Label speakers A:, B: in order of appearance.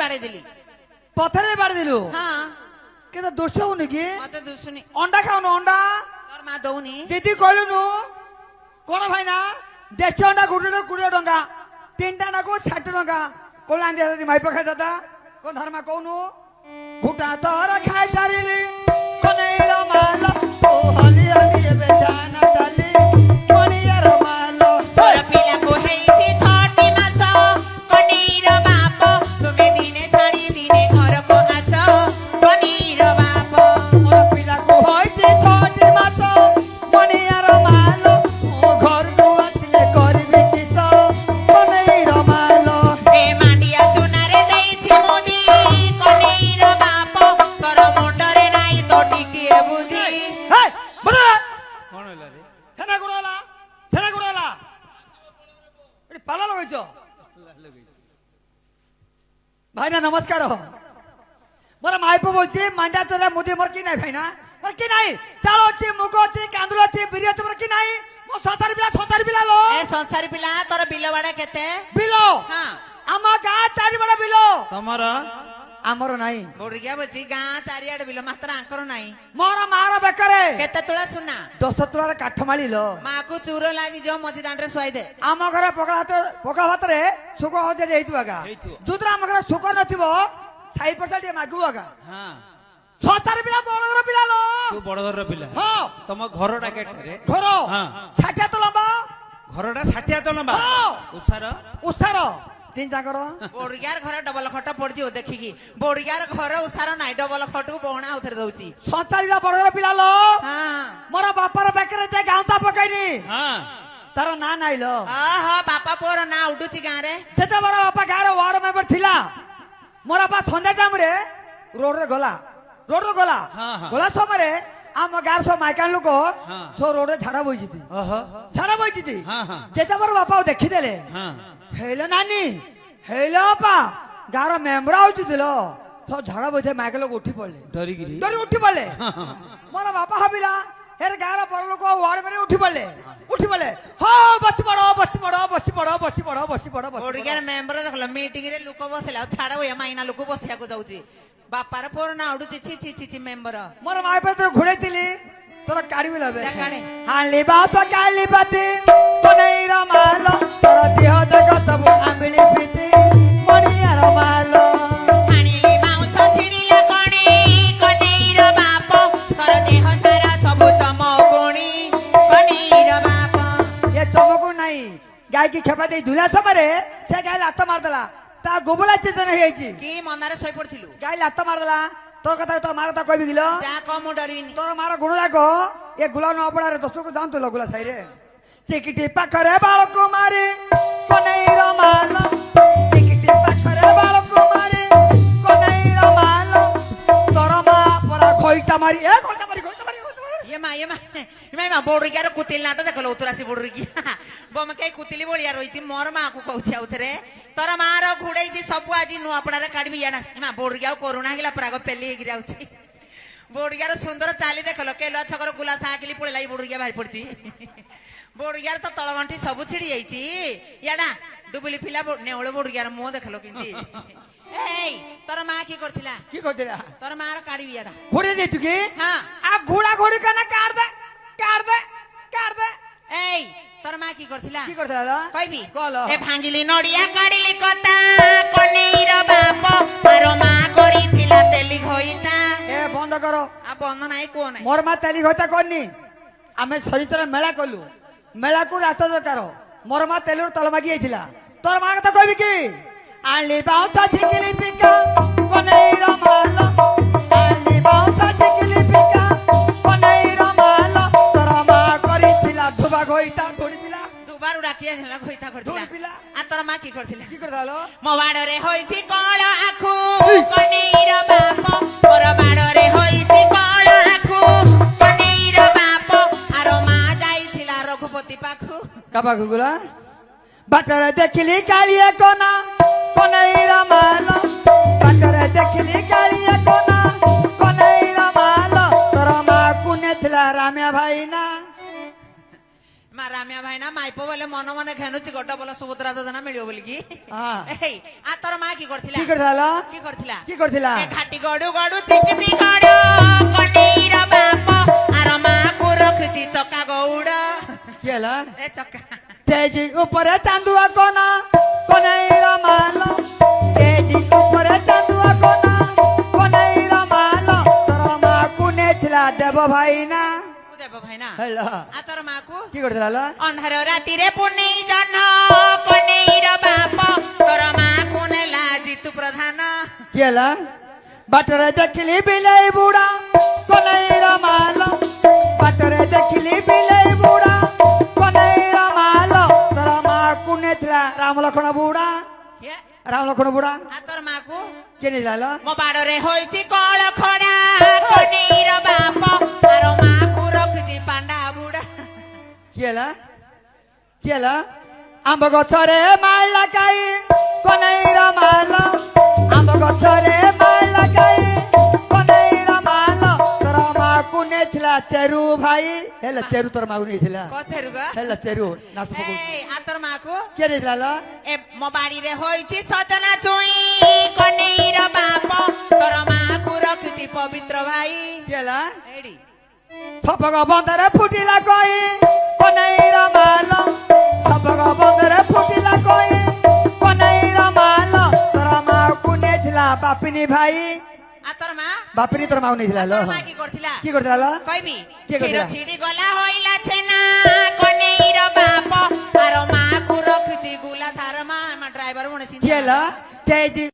A: ବାଡେଇ ଦେଲି
B: ପଥରରେ ବାଡି ଦେଲୁ
A: ହଁ
B: କେତେ ଦୋଷ ହଉନି କି
A: ମତେ ଦୁସୁନି
B: ଅଣ୍ଡା ଖାଉନୁ ଅଣ୍ଡା
A: ତୋର ମା ଦଉନି
B: ଦିଦି କହିଲୁନୁ କଣ ଭାଇନା ଦେଶୀ ଅଣ୍ଡା ଗୋଟେ 20 ଟଙ୍କା 3ଟା ଅଣ୍ଡାକୁ 60 ଟଙ୍କା କୋଣ ଆଣି ମାଇ ପଖାଇ ଦାଦା କୋଣ ଧର୍ମା କହୁନୁ ଘୁଟା ତର ଖାଇ ସାରିଲି କନେଇର ମାଲ ଓ ହଲି ହଲି ଏବେ ଜାନା ଡାଲି କଣିୟାର ମାଲ
A: ତୋର ପିଲାକୁ ହେଇଛି 6ଟି ମାସ କନିର ବାପ ତୁମେ ଦିନେ ଛାଡି ଦିନେ ଘରକୁ ଆସ କନିର ବାପ
B: ମୋର ପିଲାକୁ ହୋଇଛି 6ଟି ମାସ କଣିୟାର ମାଲ ଓ ଘରକୁ ଆସିଲେ କରିବି କିସ କନେଇର ମାଲ
A: ଏ ମାଣ୍ଡିଆ ଚୁନାରେ ଦେଇଛି ମୁଦି କନିର ବାପ ତୋର ମୁଣ୍ଡରେ ନାହିଁ ତ ଟିକିଏ ବୁଦ୍ଧି
B: ହେ ବଡ
C: କଣ ହେଲା ରେ
B: ଥେନା ଗୁଡ ହେଲା ଏଠି ପାଲା ଲଗେଇଛ ভাইনা নমস্কার মোর মাইপ বলছি মান্ডা তোরা মুদি মোর কি নাই ভাইনা মোর কি নাই চাল ଅଛି মুগ ଅଛି কান্দুল ଅଛି বিরি ଅଛି মোর কি নাই মো ছতারি বিলা লো
A: ଏ ସଂସାରୀ ପିଲା ତୋର ବିଲ ବାଡା କେତେ
B: বিলো
A: ହଁ
B: ଆମ ଗାଁ ଚାରି ବଡ ବିଲୋ
C: ତମର
B: ଆମର নাই
A: ବଡିକିଆ ବସି ଗାଁ ଚାରିଆଡେ ବିଲ ମାତ୍ର ଆଙ୍କର ନାହିଁ
B: ମୋର ମାର ବେକରେ
A: କେତେ ତୁଳା ସୁନା
B: 10 ତୁଳାର କାଠ ମାଳିଲ
A: ମାକୁ ଚୁର ଲାଗିଯିବ ମଝି ଦାଣ୍ଡରେ ଶୁଆଇ ଦେ
B: ଆମ ଘରେ ପଖାଳ ଭାତରେ ସୁଖ ହଜରେ ହେଇଥିବ ଗା
C: ହେଇଥିବ।
B: ଯୋଉଥିରେ ଆମ ଘରେ ସୁଖ ନଥିବ ସାଇ ପଇସା ଟିକେ ମାଗିବ ଗା
C: ହଁ
B: ଛତାରି ବିଲା ବଡ ଘର ପିଲା लो
C: ତୁ ବଡ ଘରର ପିଲା
B: ହଁ
C: ତମ ଘରଟା କେଟାରେ
B: ଘର
C: ହଁ
B: 60 ତ ଲମ୍ବା
C: ଘରଟା 60 ତ ଲମ୍ବା
B: ହଁ।
C: ଉସାର
B: ଉସାର ତିନ ଜାଗଡ଼
A: ବଡିଗାର ଘର ଡବଲ ଖଟ ପଡିଯିବ ଦେଖିକି ବଡିଗାର ଘର ଉସାର ନାହିଁ ଡବଲ ଖଟକୁ ବହଣା ଉଥରେ ଦଉଛି
B: ସଂସାରୀର ବଡଘର ପିଲା लो
A: ହଁ
B: ମୋର ବାପାର ବେକରେ ଯେ ଗାଉଁତା ପକାଇନି
C: ହଁ
B: ତାର ନା ନାଇଁ लो
A: ଓହୋ ବାପା ପୁଅର ନାଁ ଉଡୁଛି ଗାଁରେ
B: ଯେତେ ବଡ ବାପା ଗାଁରେ ୱାର୍ଡ ମେମ୍ବର ଥିଲା ମୋର ବାପା ସନ୍ଧ୍ୟା ଟାଇମରେ ରୋଡରେ ଗଲା
C: ହଁ, ହଁ।
B: ଗଲା ସମୟରେ ଆମ ଗାଁର ସବୁ ମାଇକାନ ଲୋକ
C: ହଁ।
B: ସବୁ ରୋଡରେ ଝାଡା ବଇଚିତି
C: ଓହୋ
B: ଝାଡା ବଇଚିତି
C: ହଁ, ହଁ।
B: ଯେତେ ବଡ ବାପା ଦେଖିଦେଲେ
C: ହଁ
B: ହେଇଲ ନାନୀ ହେଇଲ ବାପା ଗାଁର ମେମ୍ବର ଆଉଥିଲ ସବୁ ଝାଡା ବଇଥିଲେ ମାଇକା ଲୋକ ଉଠି ପଡିଲେ
C: ଡରିକିରି
B: ଡରି ଉଠି ପଡିଲେ
C: ହଁ, ହଁ।
B: ମୋର ବାପା ଭାବିଲା ହେରେ ଗାଁର ବଡ ଲୋକ ୱାର୍ଡ ମେମ୍ବର ଉଠି ପଡିଲେ ହଁ ବସି ପଡ
A: ବଡିଗାର ମେମ୍ବର ଦେଖିଲ ମିଟିଂ ରେ ଲୋକ ବସିଲା ଆଉ ଛାଡ ଏ ମାଇନା ଲୋକ ବସିବାକୁ ଯାଉଛି ବାପାର ପୁଅର ନାଁ ଉଡୁଛି ଛି ଛି ଛି ଛି ମେମ୍ବର
B: ମୋର ମା ପାଖରେ ଘୋଡେଇଥିଲି ତୋର କାଢିବି ଲବେ
A: ଯା କାଢେ।
B: ହାଲି ବାସ କାଲି ପାତି କନେଇର ମାଲ ତୋର ଦେହ ଦେଖ ସବୁ ଆମ୍ବିଳି ପିତି ମଣିଆର ମାଲ
A: ଆଣିଲି ବାଉଁଶ ଛିଡ଼ିଲା କଣେ କନେଇର ବାପ ତୋର ଦେହ ସାରା ସବୁ ଚମକୁଣି କନେଇର ବାପ
B: ଏ ଚମକୁ ନାହିଁ ଗାଈକି ଖେପା ଦେଇ ଧୁଲା ସମୟରେ ସେ ଗାଈ ଲାତ ମାରିଦେଲା ତା ଗୋବଲା ଚେତନ ହେଇଯାଇଛି
A: କି ମନରେ ଶୋଇ ପଡିଥିଲୁ
B: ଗାଈ ଲାତ ମାରିଦେଲା ତୋ କଥା ତୋ ମାର କଥା କହିବି କିଲୋ
A: ଯା କମ ମୁଁ ଡରିବିନି
B: ତୋର ମାର ଗୁଣ ଯାକ ଏ ଗୁଲା ନ ପଡାରେ ଦଶକୁ ଯାଆନ୍ତୁ ଗୁଲା ସାହିରେ ଚିକିଟି ପାଖରେ ବାଳକୁ ମାରି କନେଇର ମାଲ ଚିକିଟି ପାଖରେ ବାଳକୁ ମାରି କନେଇର ମାଲ ତୋର ମା ପରା ଖଇତା ମାରି
A: ମା ବଡିଗାର କୁତିଲି ନାଟ ଦେଖଲ ଉତ୍ତରାସି ବଡିଗିଆ ବମକେ କୁତିଲି ବଳିଆ ରହିଛି ମୋର ମାକୁ କହୁଛି ଆଉଥରେ ତୋର ମାର ଘୁଡେଇଛି ସବୁ ଆଜି ନୂଆପଡାରେ କାଢିବି ଇଆଡା ମା ବଡିଗାଉ କରୁଣା ହେଇଗଲା ପ୍ରାଗ ପେଲି ହେଇକି ଯାଉଛି ବଡିଗାର ସୁନ୍ଦର ଚାଲି ଦେଖଲ କେଲୁଆ ଛକର ଗୁଲା ସାକିଲି ପଳେଇଲା ଏଇ ବଡିଗିଆ ବାହାରି ପଡିଛି ବଡିଗାର ତ ତଳଗଣ୍ଠି ସବୁ ଛିଡି ଯାଇଛି ଇଆଡା ଦୁବୁଲି ପିଲା ନେଉଳ ବଡିଗାର ମୁହଁ ଦେଖଲ କେମିତି ଏଇ ତୋର ମା କି କରିଥିଲା
B: কি করছিলা
A: ତୋର ମାର କାଢିବି ଇଆଡା
B: ঘুরে দে তুই
A: ହଁ
B: আ ঘোড়া ঘোড়ি কানা কাট দে
A: ଏଇ ତୋର ମା কি କରିଥିଲା
B: কি করছিলা
A: କହିବି
B: কল
A: ଏ ଭାଙ୍ଗିଲି ନଡିଆ କାଢିଲି କତା କନେଇର ବାପ ଆର ମା କରିଥିଲା ତେଲି ଘଇତା
B: এ বন্ধ করো
A: ଆଉ ବନ୍ଧ ନାହିଁ କୁହ ନାହିଁ
B: মোর মা তেলি ঘইতা করনি আমি সরিতর মেলা কলু মেলাকু রাস্তা দরকার মোর মা তেলুর তল মাগি আইছিলা তোর মা কথা কইবি কি আলি বাউসা ঝিকিলি পিকা কনেইর মাল আলি বাউসা ঝিকিলি পিকা কনেইর মাল তোর মা করিছিলা ধুবা ঘইতা ধুড়ি পিলা
A: ଦୁବାରୁ ଡାକି ଆସିଲା ଘଇତା କରିଥିଲା
B: ଧୂଳି ପିଲା।
A: ଆଉ ତୋର ମା କି କରିଥିଲା
B: কি করতালো
A: ମୋ ବାଡରେ ହୋଇଛି କଳ ଆଖୁ କନେଇର ବାପ ମୋର ବାଡରେ ହୋଇଛି କଳ ଆଖୁ କନେଇର ବାପ ଆର ମା ଯାଇଥିଲା ରଘୁପତି ପାଖୁ
B: কাবা গুগুলা বাটারে দেখিলি কালিয়া কোনা কনেইর মাল বাটারে দেখিলি কালিয়া কোনা কনেইর মাল তোর মা কুনে থিলা রামিয়া ভাই না
A: ମା ରାମିଆ ଭାଇନା ମାଇପ ବୋଲେ ମନ ମନେ ଘେନୁଛି ଗୋଟା ବୋଲ ସୁଭଦ୍ରା ଯୋଜନା ମିଳିବ ବୋଲିକି
B: ହଁ।
A: ଏଇ ଆ ତୋର ମା କି କରିଥିଲା
B: কি করছিল
A: କି କରିଥିଲା
B: কি করছিল
A: ଏ ଘାଟି ଗଡୁ ଗଡୁ ଚିକଟି ଗଡୁ କନେଇର ବାପ ଆର ମାକୁ ରଖିଛି ଚକା ଗଉଡ
B: কি হলো
A: ଏ ଚକା
B: তেজি উপরে চান্দুয়া কোনা কোনাইরা মাল তেজি উপরে চান্দুয়া কোনা কোনাইরা মাল তোর মা কুনে ছিলা দেব ভাই না
A: କୁ ଦେବ ଭାଇନା
B: হলো
A: ଆ ତୋର ମାକୁ
B: কি করছিল
A: ଅନ୍ଧାର ରାତିରେ ପୁନେଇ ଜହ୍ନ କନେଇର ବାପ ତୋର ମାକୁ ନେଲା ଜିତୁ ପ୍ରଧାନ
B: কি হলো বাটরে দেখিলি বিলাই বুড়া কোনাইরা মাল বাটরে দেখিলি বিলাই বুড়া কোনাইরা মাল তোর মা কুনে ছিলা রাম লক্ষণ বুড়া
A: କିଏ?
B: রাম লক্ষণ বুড়া
A: ଆ ତୋର ମାକୁ
B: কে নিছিল
A: ମୋ ବାଡରେ ହୋଇଛି କଳ ଖଡା କନେଇର ବାପ ଆର ମାକୁ ରଖିଛି ପାଣ୍ଡା ବୁଡା
B: কি হলো কি হলো আম্ব গছরে মাল লাগাই কোনাইরা মাল আম্ব গছরে মাল লাগাই কোনাইরা মাল তোর মা কুনে ছিলা চেরু ভাই হেলা চেরু তোর মা নেইছিলা
A: କଛେରୁ ଗ
B: হেলা চেরু নাচ পকু
A: ଏଇ ଆ ତୋର ମାକୁ
B: কে নিছিল
A: ଏ ମୋ ବାଡିରେ ହୋଇଛି ସଜନା ଛୁଇଁ କନେଇର ବାପ ତୋର ମାକୁ ରଖିଛି ପବିତ୍ର ଭାଇ
B: কি হলো
A: ଏଇଠି
B: সপগ বন্দরে ফুটিলা কই কোনাইরা মাল সপগ বন্দরে ফুটিলা কই কোনাইরা মাল তোর মা কুনে ছিলা বাপিনী ভাই
A: ଆ ତୋର মা
B: বাপিনী তোর মা নেইছিলা লো
A: ତୋର ମା কি କରିଥିଲା
B: কি করছিল
A: କହିବି
B: କିଏ କରିଥିଲା?
A: କ୍ଷୀର ଛିଡି ଗଲା ହୋଇଲା ଛେନା କନେଇର ବାପ ଆର ମାକୁ ରଖିଛି ଗୁଲା ଧାର ମା ଡ୍ରାଇଭର ମଣିଷ
B: কি হলো তেজি